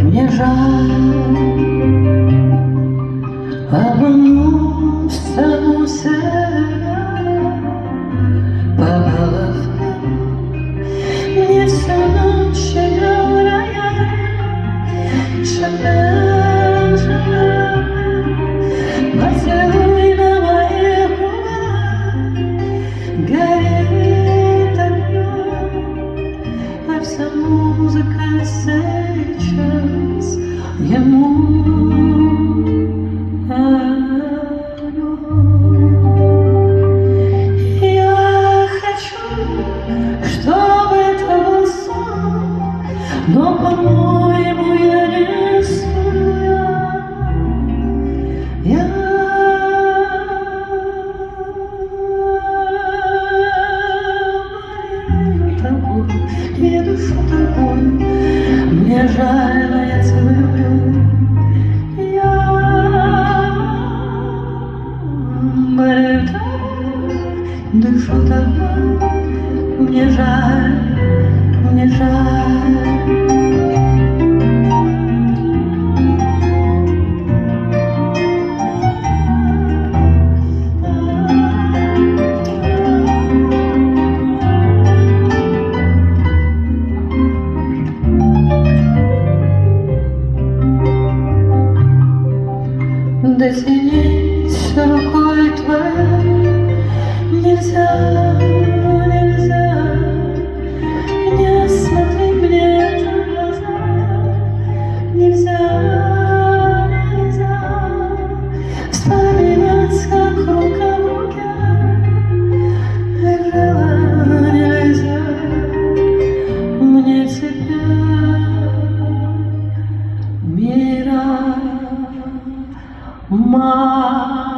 мне жаль, обманул саму себя по головке. Мне всю ночь играл рояль, Шопен, Шопен, поцелуй на моих губах горит огнем, а вся музыка сейчас ему. Я хочу, чтобы это был сон, но, по-моему, я не сон. Я болею тобой, я душу тобой, мне жаль, но я тебя люблю. Болею тобой, душу тобой, мне жаль, мне жаль. Дотянись рукой твоей, нельзя, нельзя, не смотри мне в глаза, нельзя, нельзя вспоминать, как рука в руке лежала, нельзя мне тебя мира мало.